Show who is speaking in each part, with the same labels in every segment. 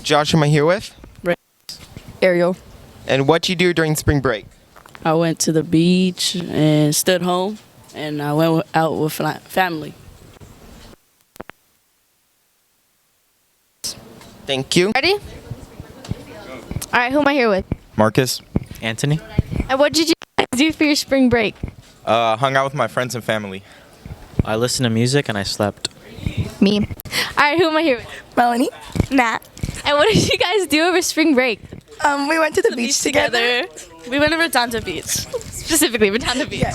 Speaker 1: Josh, am I here with?
Speaker 2: Ariel.
Speaker 1: And what you do during spring break?
Speaker 2: I went to the beach and stood home, and I went out with family.
Speaker 1: Thank you.
Speaker 3: Ready? All right, who am I here with?
Speaker 4: Marcus. Anthony.
Speaker 3: And what did you guys do for your spring break?
Speaker 4: Hung out with my friends and family.
Speaker 5: I listened to music and I slept.
Speaker 3: Me. All right, who am I here with?
Speaker 6: Melanie, Nat.
Speaker 3: And what did you guys do over spring break?
Speaker 6: We went to the beach together.
Speaker 2: We went to Redondo Beach.
Speaker 3: Specifically, Redondo Beach.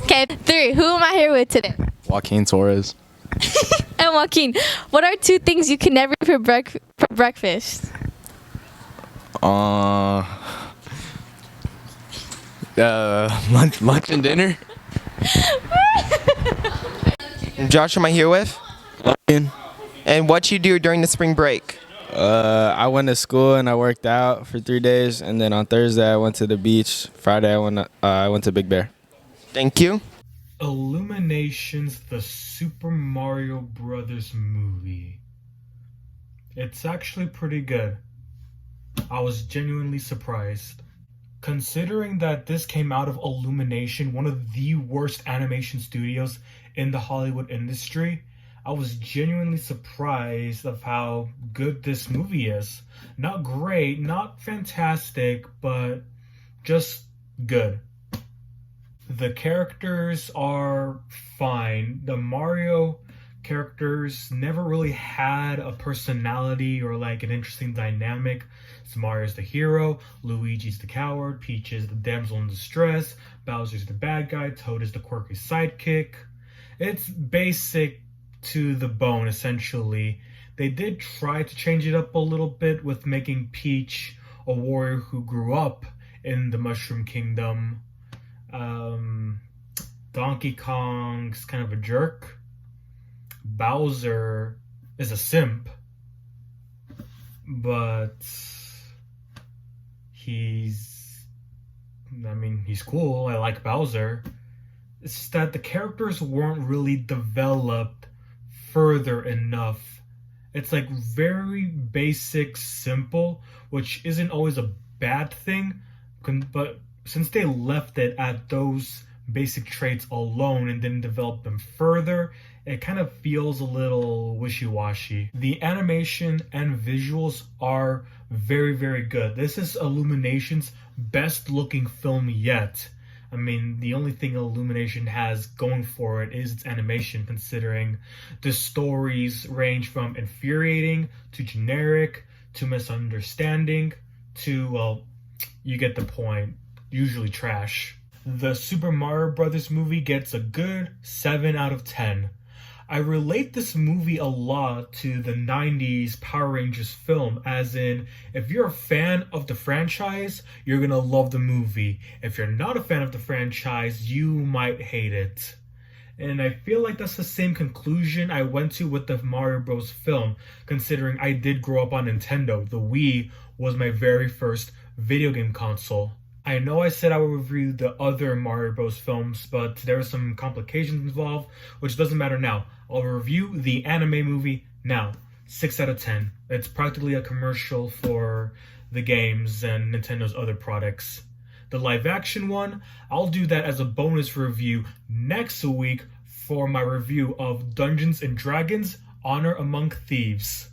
Speaker 3: Okay, 3. Who am I here with today?
Speaker 4: Joaquin Torres.
Speaker 3: And Joaquin, what are 2 things you can never eat for breakfast?
Speaker 4: Lunch and dinner.
Speaker 1: Josh, am I here with? And what you do during the spring break?
Speaker 7: I went to school and I worked out for 3 days, and then on Thursday I went to the beach. Friday I went to Big Bear.
Speaker 1: Thank you.
Speaker 8: Illumination's The Super Mario Brothers movie. It's actually pretty good. I was genuinely surprised. Considering that this came out of Illumination, one of the worst animation studios in the Hollywood industry, I was genuinely surprised of how good this movie is. Not great, not fantastic, but just good. The characters are fine. The Mario characters never really had a personality or like an interesting dynamic. So Mario's the hero, Luigi's the coward, Peach is the damsel in distress, Bowser's the bad guy, Toad is the quirky sidekick. It's basic to the bone, essentially. They did try to change it up a little bit with making Peach a warrior who grew up in the Mushroom Kingdom. Donkey Kong's kind of a jerk. Bowser is a simp, but he's cool. I like Bowser. It's just that the characters weren't really developed further enough. It's like very basic, simple, which isn't always a bad thing, but since they left it at those basic traits alone and didn't develop them further, it kind of feels a little wishy-washy. The animation and visuals are very, very good. This is Illumination's best looking film yet. I mean, the only thing Illumination has going for it is its animation, considering the stories range from infuriating to generic to misunderstanding to, well, you get the point, usually trash. The Super Mario Brothers movie gets a good 7 out of 10. I relate this movie a lot to the 90s Power Rangers film, as in, if you're a fan of the franchise, you're gonna love the movie. If you're not a fan of the franchise, you might hate it. And I feel like that's the same conclusion I went to with the Mario Bros. Film, considering I did grow up on Nintendo. The Wii was my very first video game console. I know I said I would review the other Mario Bros. Films, but there were some complications involved, which doesn't matter now. I'll review the anime movie now. 6 out of 10. It's practically a commercial for the games and Nintendo's other products. The live action one, I'll do that as a bonus review next week for my review of Dungeons & Dragons: Honor Among Thieves.